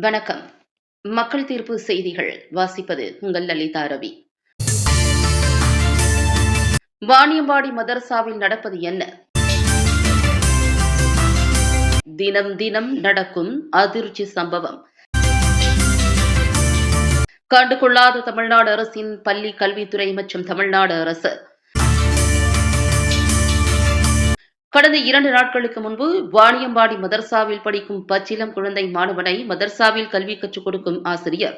வணக்கம். மக்கள் தீர்ப்பு செய்திகள் வாசிப்பது உங்கள் லலிதா ரவி. வாணியம்பாடி மதரசாவில் நடப்பது என்ன? தினம் தினம் நடக்கும் அதிர்ச்சி சம்பவம். கண்டுகொள்ளாத தமிழ்நாடு அரசின் பள்ளி கல்வித்துறை மற்றும் தமிழ்நாடு அரசு. கடந்த 2 நாட்களுக்கு முன்பு வாணியம்பாடி மதர்சாவில் படிக்கும் பச்சிளம் குழந்தை மாணவனை மதர்சாவில் கல்வி கற்றுக் கொடுக்கும் ஆசிரியர்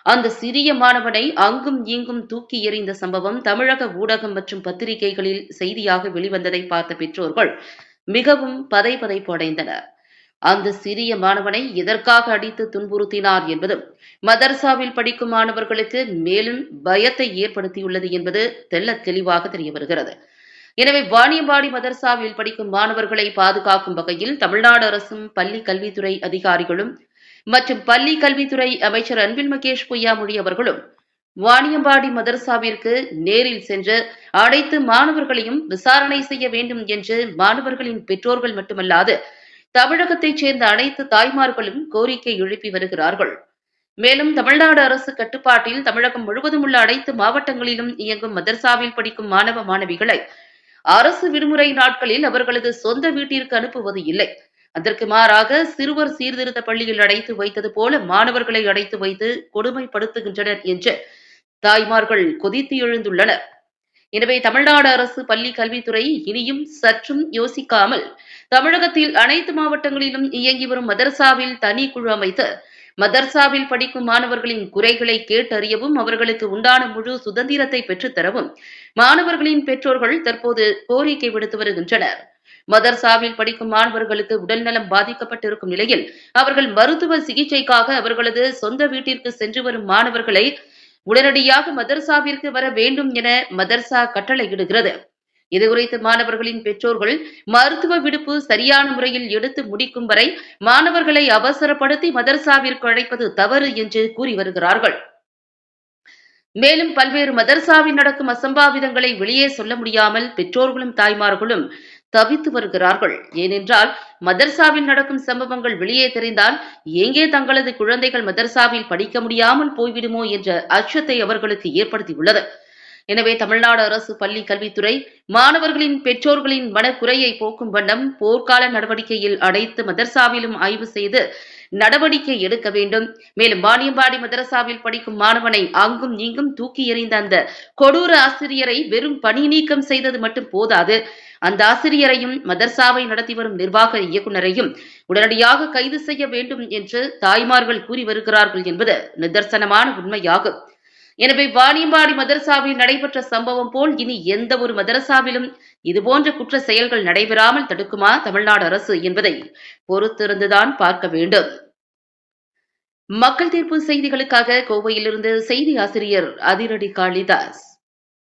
அந்த சிறிய மாணவனை அங்கும் இங்கும் தூக்கி எறிந்த சம்பவம் தமிழக ஊடகம் மற்றும் பத்திரிகைகளில் செய்தியாக வெளிவந்ததை பார்த்த பெற்றோர்கள் மிகவும் பதைபதைப்பு அடைந்தனர். அந்த சிறிய மாணவனை எதற்காக அடித்து துன்புறுத்தினார் என்பதும் மதர்சாவில் படிக்கும் மாணவர்களுக்கு மேலும் பயத்தை ஏற்படுத்தியுள்ளது என்பது தெள்ளத் தெளிவாக தெரிய வருகிறது. எனவே வாணியம்பாடி மதர்சாவில் படிக்கும் மாணவர்களை பாதுகாக்கும் வகையில் தமிழ்நாடு அரசும் பள்ளி கல்வித்துறை அதிகாரிகளும் மற்றும் பள்ளி கல்வித்துறை அமைச்சர் அன்பில் மகேஷ் பொய்யாமொழி அவர்களும் வாணியம்பாடி மதர்சாவிற்கு நேரில் சென்று அனைத்து மாணவர்களையும் விசாரணை செய்ய வேண்டும் என்று மாணவர்களின் பெற்றோர்கள் மட்டுமல்லாது தமிழகத்தைச் சேர்ந்த அனைத்து தாய்மார்களும் கோரிக்கை எழுப்பி வருகிறார்கள். மேலும் தமிழ்நாடு அரசு கட்டுப்பாட்டில் தமிழகம் முழுவதும் உள்ள அனைத்து மாவட்டங்களிலும் இயங்கும் மதர்சாவில் படிக்கும் மாணவ மாணவிகளை அரசு விடுமுறை நாட்களில் அவர்களது சொந்த வீட்டிற்கு அனுப்புவது இல்லை. அதற்கு மாறாக சிறுவர் சீர்திருத்த பள்ளியில் அடைத்து வைத்தது போல மாணவர்களை அடைத்து வைத்து கொடுமைப்படுத்துகின்றனர் என்று தாய்மார்கள் கொதித்து எழுந்துள்ளனர். எனவே தமிழ்நாடு அரசு பள்ளி கல்வித்துறை இனியும் சற்றும் யோசிக்காமல் தமிழகத்தில் அனைத்து மாவட்டங்களிலும் இயங்கி வரும் மதரசாவில் தனி குழு அமைத்து மதர்சாவில் படிக்கும் மாணவர்களின் குறைகளை கேட்டறியவும் அவர்களுக்கு உண்டான முழு சுதந்திரத்தை பெற்றுத்தரவும் மாணவர்களின் பெற்றோர்கள் தற்போது கோரிக்கை விடுத்து வருகின்றனர். மதர்சாவில் படிக்கும் மாணவர்களுக்கு உடல்நலம் பாதிக்கப்பட்டிருக்கும் நிலையில் அவர்கள் மருத்துவ சிகிச்சைக்காக அவர்களது சொந்த வீட்டிற்கு சென்று வரும் மாணவர்களை உடனடியாக மதர்சாவிற்கு வர வேண்டும் என மதர்சா கட்டளையிடுகிறது. இதுகுறித்து மாணவர்களின் பெற்றோர்கள் மருத்துவ விடுப்பு சரியான முறையில் எடுத்து முடிக்கும் வரை மாணவர்களை அவசரப்படுத்தி மதர்சாவிற்கு அழைப்பது தவறு என்று கூறி வருகிறார்கள். மேலும் பல்வேறு மதர்சாவில் நடக்கும் அசம்பாவிதங்களை வெளியே சொல்ல முடியாமல் பெற்றோர்களும் தாய்மார்களும் தவித்து வருகிறார்கள். ஏனென்றால் மதர்சாவில் நடக்கும் சம்பவங்கள் வெளியே தெரிந்தால் எங்கே தங்களது குழந்தைகள் மதர்சாவில் படிக்க முடியாமல் போய்விடுமோ என்ற அச்சத்தை அவர்களுக்கு ஏற்படுத்தியுள்ளது. எனவே தமிழ்நாடு அரசு பள்ளி கல்வித்துறை மாணவர்களின் பெற்றோர்களின் மனக்குறையை போக்கும் வண்ணம் போர்க்கால நடவடிக்கையில் அனைத்து மதர்சாவிலும் ஆய்வு செய்து நடவடிக்கை எடுக்க வேண்டும். மேலும் வாணியம்பாடி மதரசாவில் படிக்கும் மாணவனை அங்கும் இங்கும் தூக்கி எறிந்த அந்த கொடூர ஆசிரியரை வெறும் பணி நீக்கம் செய்தது மட்டும் போதாது, அந்த ஆசிரியரையும் மதர்சாவை நடத்தி வரும் நிர்வாக இயக்குநரையும் உடனடியாக கைது செய்ய வேண்டும் என்று தாய்மார்கள் கூறி வருகிறார்கள் என்பது நிதர்சனமான உண்மையாகும். எனவே வாணியம்பாடி மதரசாவில் நடைபெற்ற சம்பவம் போல் இனி எந்த ஒரு மதரசாவிலும் இதுபோன்ற குற்ற செயல்கள் நடைபெறாமல் தடுக்குமா தமிழ்நாடு அரசு என்பதை பொறுத்திருந்துதான் பார்க்க வேண்டும். மக்கள் தீர்ப்பு செய்திகளுக்காக கோவையிலிருந்து செய்தி ஆசிரியர் அதிரடி காளிதாஸ்.